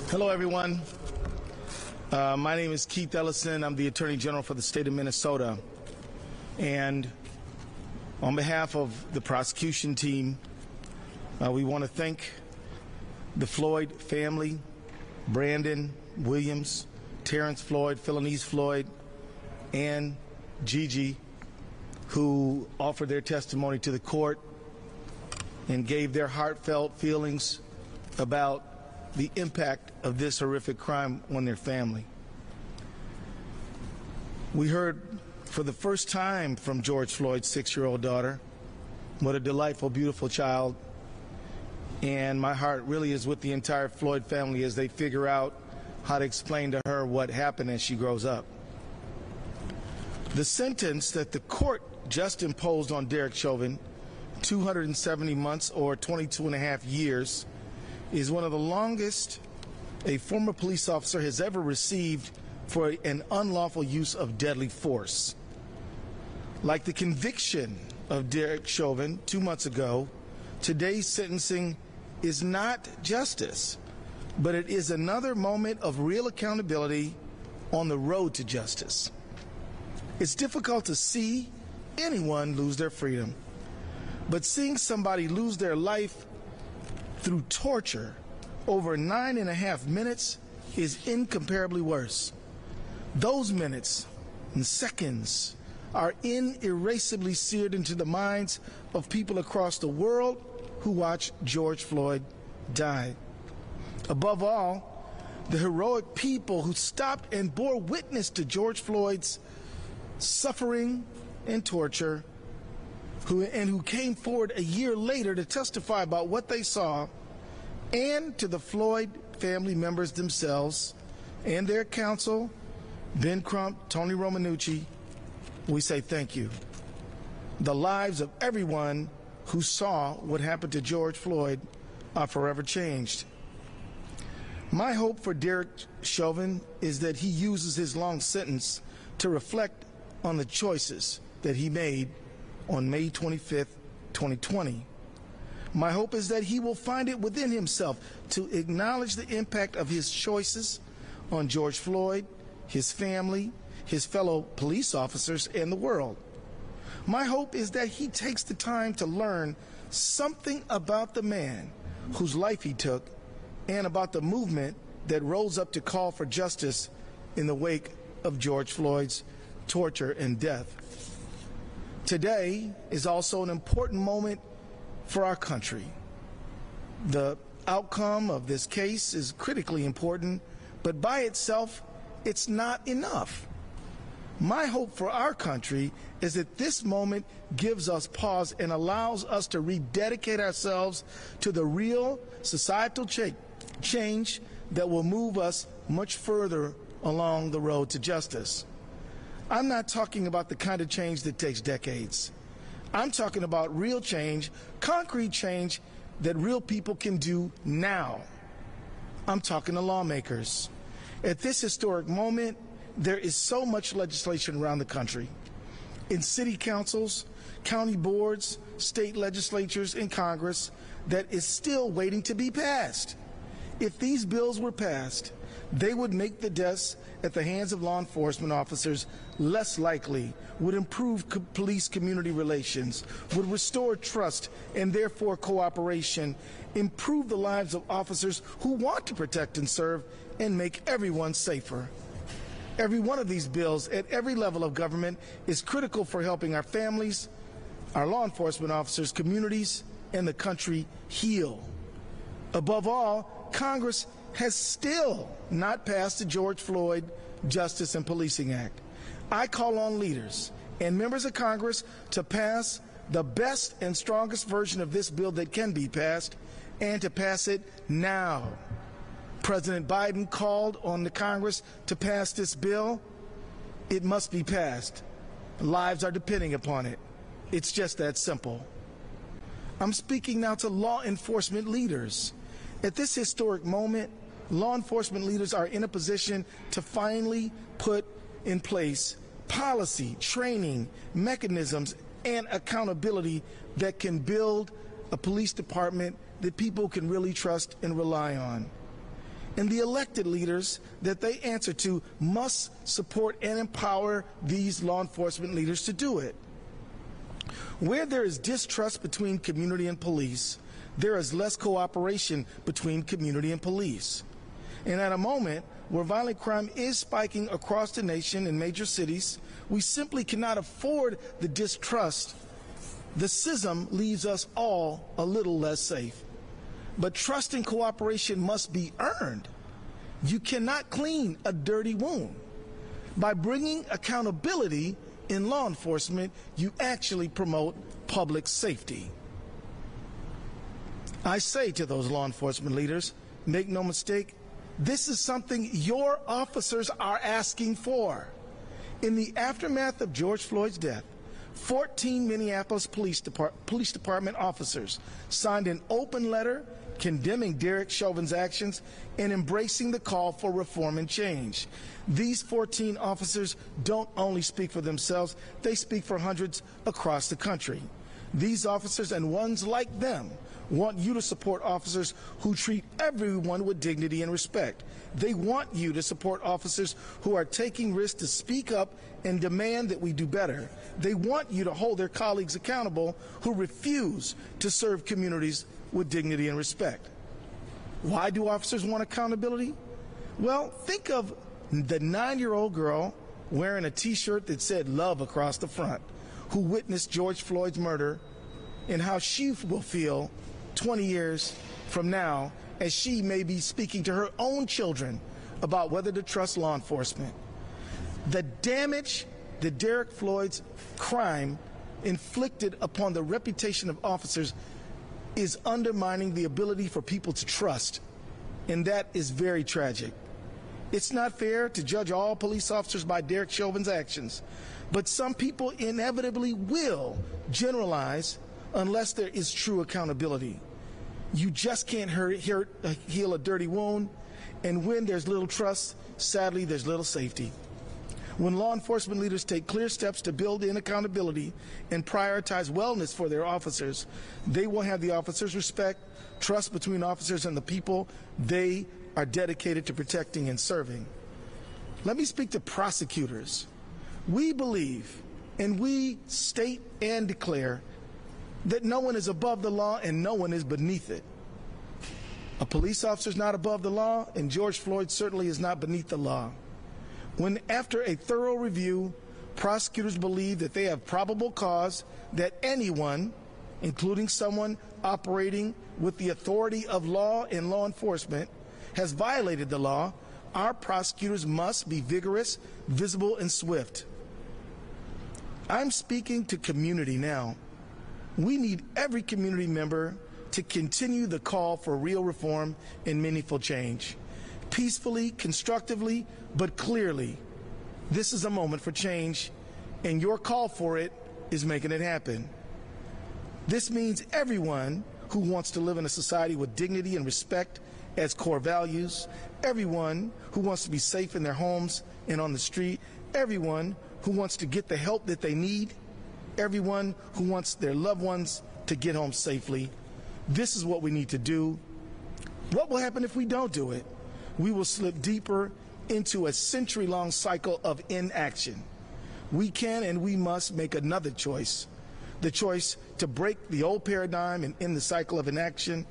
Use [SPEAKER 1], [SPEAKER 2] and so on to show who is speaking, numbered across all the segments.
[SPEAKER 1] Hello, everyone. My name is Keith Ellison. I'm the Attorney General for the state of Minnesota. And on behalf of the prosecution team, we want to thank the Floyd family, Brandon Williams, Terrence Floyd, Philonise Floyd, and Gigi, who offered their testimony to the court and gave their heartfelt feelings about the impact of this horrific crime on their family. We heard for the first time from George Floyd's 6-year-old daughter. What a delightful, beautiful child. And my heart really is with the entire Floyd family as they figure out how to explain to her what happened as she grows up. The sentence that the court just imposed on Derek Chauvin, 270 months or 22.5 years, is one of the longest a former police officer has ever received for an unlawful use of deadly force. Like the conviction of Derek Chauvin 2 months ago, today's sentencing is not justice, but it is another moment of real accountability on the road to justice. It's difficult to see anyone lose their freedom, but seeing somebody lose their life through torture over 9.5 minutes is incomparably worse. Those minutes and seconds are inerasably seared into the minds of people across the world who watched George Floyd die. Above all, the heroic people who stopped and bore witness to George Floyd's suffering and torture, who came forward a year later to testify about what they saw, and to the Floyd family members themselves and their counsel, Ben Crump, Tony Romanucci, we say thank you. The lives of everyone who saw what happened to George Floyd are forever changed. My hope for Derek Chauvin is that he uses his long sentence to reflect on the choices that he made on May 25th, 2020. My hope is that he will find it within himself to acknowledge the impact of his choices on George Floyd, his family, his fellow police officers, and the world. My hope is that he takes the time to learn something about the man whose life he took and about the movement that rose up to call for justice in the wake of George Floyd's torture and death. Today is also an important moment for our country. The outcome of this case is critically important, but by itself, it's not enough. My hope for our country is that this moment gives us pause and allows us to rededicate ourselves to the real societal change that will move us much further along the road to justice. I'm not talking about the kind of change that takes decades. I'm talking about real change, concrete change that real people can do now. I'm talking to lawmakers. At this historic moment, there is so much legislation around the country, in city councils, county boards, state legislatures, and Congress, that is still waiting to be passed. If these bills were passed, they would make the deaths at the hands of law enforcement officers less likely, would improve police community relations, would restore trust and therefore cooperation, improve the lives of officers who want to protect and serve, and make everyone safer. Every one of these bills at every level of government is critical for helping our families, our law enforcement officers, communities, and the country heal. Above all, Congress has still not passed the George Floyd Justice and Policing Act. I call on leaders and members of Congress to pass the best and strongest version of this bill that can be passed, and to pass it now. President Biden called on the Congress to pass this bill. It must be passed. Lives are depending upon it. It's just that simple. I'm speaking now to law enforcement leaders. At this historic moment, law enforcement leaders are in a position to finally put in place policy, training, mechanisms, and accountability that can build a police department that people can really trust and rely on. And the elected leaders that they answer to must support and empower these law enforcement leaders to do it. Where there is distrust between community and police, there is less cooperation between community and police. And at a moment where violent crime is spiking across the nation in major cities, we simply cannot afford the distrust. The schism leaves us all a little less safe. But trust and cooperation must be earned. You cannot clean a dirty wound. By bringing accountability in law enforcement, you actually promote public safety. I say to those law enforcement leaders, make no mistake, this is something your officers are asking for. In the aftermath of George Floyd's death, 14 Minneapolis Police Department officers signed an open letter condemning Derek Chauvin's actions and embracing the call for reform and change. These 14 officers don't only speak for themselves, they speak for hundreds across the country. These officers and ones like them want you to support officers who treat everyone with dignity and respect. They want you to support officers who are taking risks to speak up and demand that we do better. They want you to hold their colleagues accountable who refuse to serve communities with dignity and respect. Why do officers want accountability? Well, think of the 9-year-old girl wearing a t-shirt that said love across the front, who witnessed George Floyd's murder, and how she will feel 20 years from now as she may be speaking to her own children about whether to trust law enforcement. The damage that Derek Floyd's crime inflicted upon the reputation of officers is undermining the ability for people to trust, and that is very tragic. It's not fair to judge all police officers by Derek Chauvin's actions, but some people inevitably will generalize unless there is true accountability. You just can't heal a dirty wound, and when there's little trust, sadly, there's little safety. When law enforcement leaders take clear steps to build in accountability and prioritize wellness for their officers, they will have the officers' respect, trust between officers and the people they are dedicated to protecting and serving. Let me speak to prosecutors. We believe, and we state and declare, that no one is above the law and no one is beneath it. A police officer is not above the law, and George Floyd certainly is not beneath the law. When, after a thorough review, prosecutors believe that they have probable cause that anyone, including someone operating with the authority of law and law enforcement, has violated the law, our prosecutors must be vigorous, visible, and swift. I'm speaking to community now. We need every community member to continue the call for real reform and meaningful change. Peacefully, constructively, but clearly. This is a moment for change, and your call for it is making it happen. This means everyone who wants to live in a society with dignity and respect as core values, everyone who wants to be safe in their homes and on the street, everyone who wants to get the help that they need, everyone who wants their loved ones to get home safely. This is what we need to do. What will happen if we don't do it? We will slip deeper into a century-long cycle of inaction. We can and we must make another choice. The choice to break the old paradigm and end the cycle of inaction.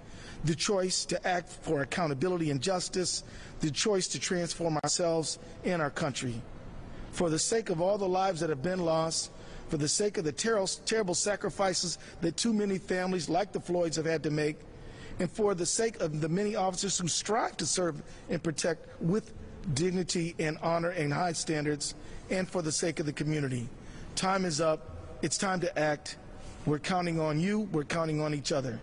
[SPEAKER 1] The choice to act for accountability and justice. The choice to transform ourselves and our country. For the sake of all the lives that have been lost, for the sake of the terrible sacrifices that too many families like the Floyds have had to make, and for the sake of the many officers who strive to serve and protect with dignity and honor and high standards, and for the sake of the community. Time is up. It's time to act. We're counting on you. We're counting on each other.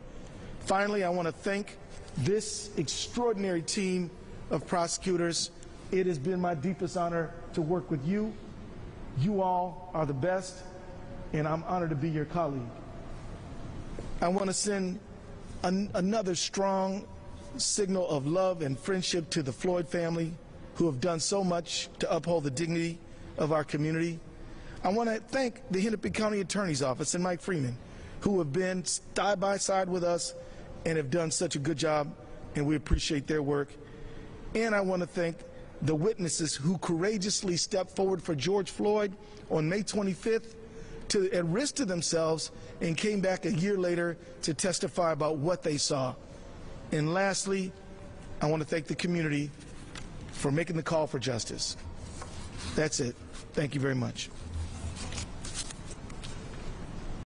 [SPEAKER 1] Finally, I want to thank this extraordinary team of prosecutors. It has been my deepest honor to work with you. You all are the best, and I'm honored to be your colleague. I want to send another strong signal of love and friendship to the Floyd family, who have done so much to uphold the dignity of our community. I want to thank the Hennepin County Attorney's Office and Mike Freeman, who have been side by side with us and have done such a good job, and we appreciate their work. And I want to thank the witnesses who courageously stepped forward for George Floyd on May 25th at risk to themselves and came back a year later to testify about what they saw. And lastly, I want to thank the community for making the call for justice. That's it. Thank you very much.